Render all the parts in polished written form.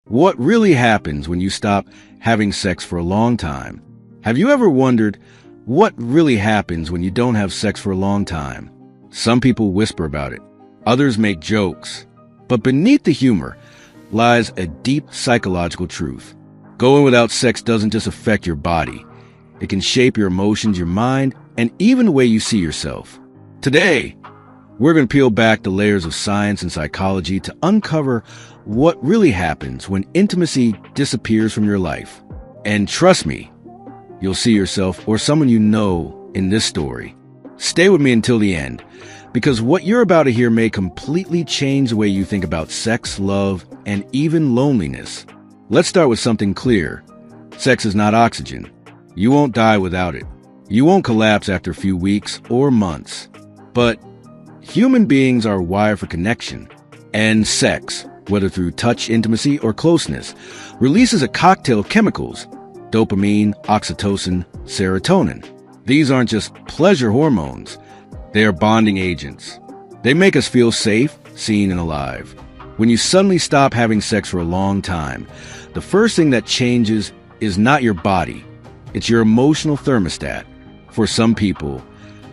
What really happens when you stop having sex for a long time? Have you ever wondered what really happens when you don't have sex for a long time? Some people whisper about it. Others make jokes. But beneath the humor lies a deep psychological truth. Going without sex doesn't just affect your body. It can shape your emotions, your mind, and even the way you see yourself. Today, we're going to peel back the layers of science and psychology to uncover what really happens when intimacy disappears from your life. And trust me, you'll see yourself or someone you know in this story. Stay with me until the end, because what you're about to hear may completely change the way you think about sex, love, and even loneliness. Let's start with something clear. Sex is not oxygen. You won't die without it. You won't collapse after a few weeks or months. But human beings are wired for connection. And sex, whether through touch, intimacy, or closeness, releases a cocktail of chemicals: dopamine, oxytocin, serotonin. These aren't just pleasure hormones. They are bonding agents. They make us feel safe, seen, and alive. When you suddenly stop having sex for a long time, the first thing that changes is not your body. It's your emotional thermostat. For some people,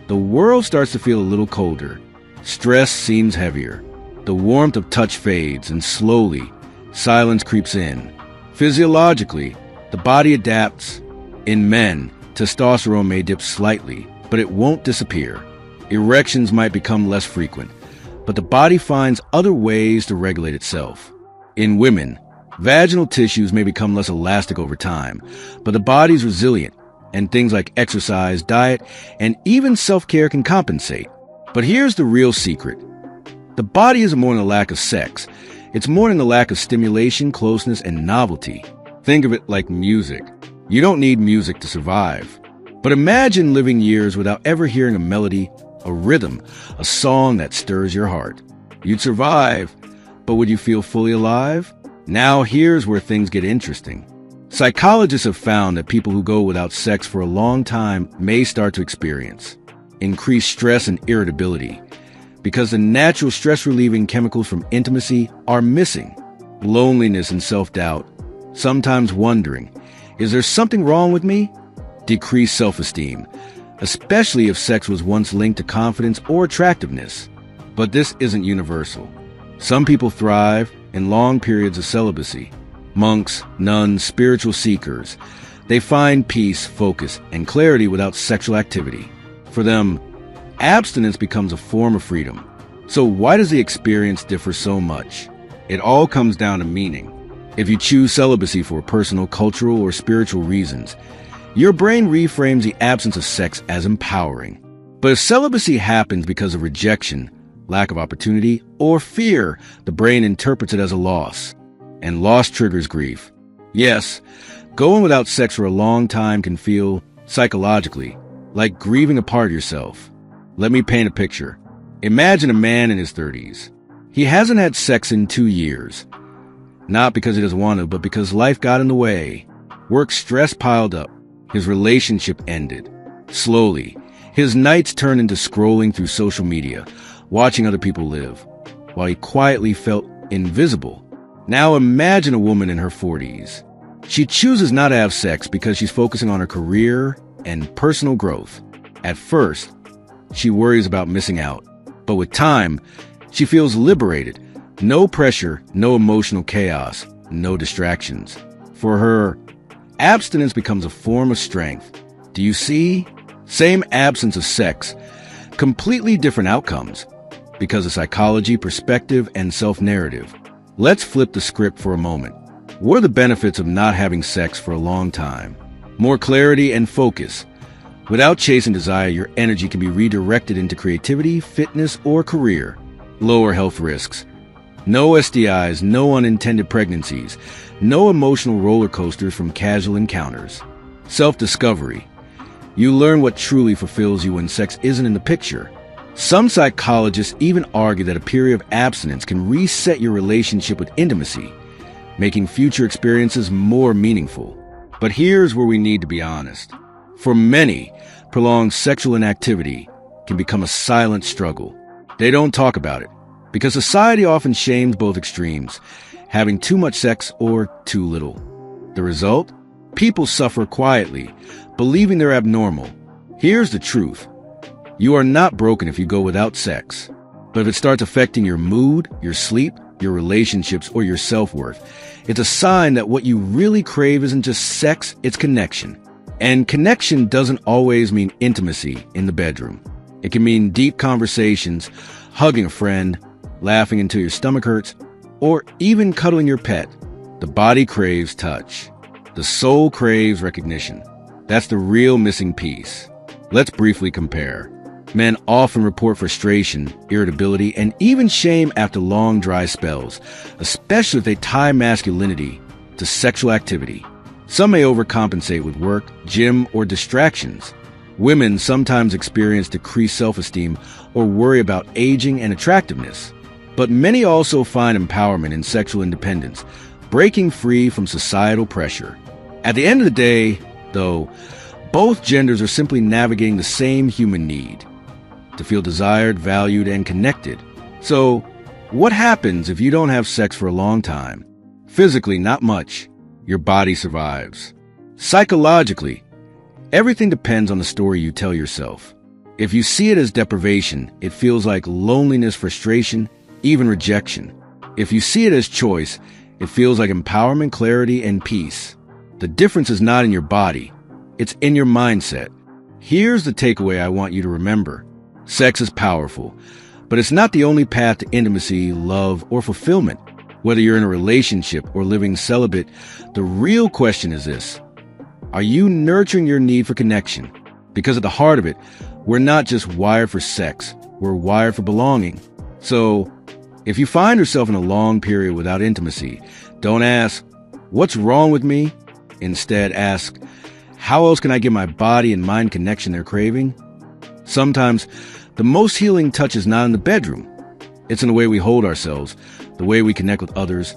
the world starts to feel a little colder. Stress seems heavier. The warmth of touch fades, and slowly, silence creeps in. Physiologically, the body adapts. In men, testosterone may dip slightly, but it won't disappear. Erections might become less frequent, but the body finds other ways to regulate itself. In women, vaginal tissues may become less elastic over time, but the body's resilient, and things like exercise, diet, and even self-care can compensate. But here's the real secret. The body isn't more than a lack of sex. It's more than a lack of stimulation, closeness, and novelty. Think of it like music. You don't need music to survive. But imagine living years without ever hearing a melody, a rhythm, a song that stirs your heart. You'd survive, but would you feel fully alive? Now here's where things get interesting. Psychologists have found that people who go without sex for a long time may start to experience increased stress and irritability because the natural stress-relieving chemicals from intimacy are missing. Loneliness and self-doubt, sometimes wondering, is there something wrong with me? Decreased self-esteem, especially if sex was once linked to confidence or attractiveness. But this isn't universal. Some people thrive in long periods of celibacy. Monks, nuns, spiritual seekers. They find peace, focus, and clarity without sexual activity. For them, abstinence becomes a form of freedom. So why does the experience differ so much? It all comes down to meaning. If you choose celibacy for personal, cultural, or spiritual reasons, your brain reframes the absence of sex as empowering. But if celibacy happens because of rejection, lack of opportunity, or fear, the brain interprets it as a loss. And loss triggers grief. Yes, going without sex for a long time can feel, psychologically, like grieving a part of yourself. Let me paint a picture. Imagine a man in his 30s. He hasn't had sex in 2 years. Not because he doesn't want to, but because life got in the way. Work stress piled up. His relationship ended. Slowly, his nights turned into scrolling through social media, watching other people live, while he quietly felt invisible. Now imagine a woman in her 40s. She chooses not to have sex because she's focusing on her career and personal growth. At first, she worries about missing out. But with time, she feels liberated. No pressure, no emotional chaos, no distractions. For her, abstinence becomes a form of strength. Do you see? Same absence of sex, completely different outcomes, because of psychology, perspective, and self-narrative. Let's flip the script for a moment. What are the benefits of not having sex for a long time? More clarity and focus. Without chasing desire, your energy can be redirected into creativity, fitness, or career. Lower health risks. No STIs, no unintended pregnancies, no emotional roller coasters from casual encounters. Self-discovery. You learn what truly fulfills you when sex isn't in the picture. Some psychologists even argue that a period of abstinence can reset your relationship with intimacy, making future experiences more meaningful. But here's where we need to be honest. For many, prolonged sexual inactivity can become a silent struggle. They don't talk about it, because society often shames both extremes. having too much sex or too little. The result? People suffer quietly, believing they're abnormal. Here's the truth. You are not broken if you go without sex. But if it starts affecting your mood, your sleep, your relationships, or your self-worth, it's a sign that what you really crave isn't just sex, it's connection. And connection doesn't always mean intimacy in the bedroom. It can mean deep conversations, hugging a friend, laughing until your stomach hurts, or even cuddling your pet. The body craves touch. The soul craves recognition. That's the real missing piece. Let's briefly compare. Men often report frustration, irritability, and even shame after long dry spells, especially if they tie masculinity to sexual activity. Some may overcompensate with work, gym, or distractions. Women sometimes experience decreased self-esteem or worry about aging and attractiveness. But many also find empowerment in sexual independence, breaking free from societal pressure. At the end of the day, though, both genders are simply navigating the same human need: to feel desired, valued, and connected. So, what happens if you don't have sex for a long time? Physically, not much. Your body survives. Psychologically, everything depends on the story you tell yourself. If you see it as deprivation, it feels like loneliness, frustration, even rejection. If you see it as choice, it feels like empowerment, clarity, and peace. The difference is not in your body. It's in your mindset. Here's the takeaway I want you to remember. Sex is powerful, but it's not the only path to intimacy, love, or fulfillment. Whether you're in a relationship or living celibate, the real question is this: are you nurturing your need for connection? Because at the heart of it, we're not just wired for sex, we're wired for belonging. So, if you find yourself in a long period without intimacy, don't ask, "What's wrong with me?" Instead, ask, "How else can I give my body and mind connection they're craving?" Sometimes, the most healing touch is not in the bedroom. It's in the way we hold ourselves, the way we connect with others,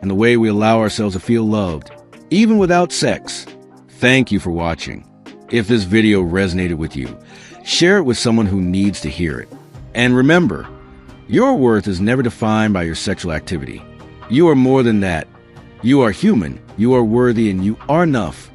and the way we allow ourselves to feel loved, even without sex. Thank you for watching. If this video resonated with you, share it with someone who needs to hear it. And remember, your worth is never defined by your sexual activity. You are more than that. You are human, you are worthy, and you are enough.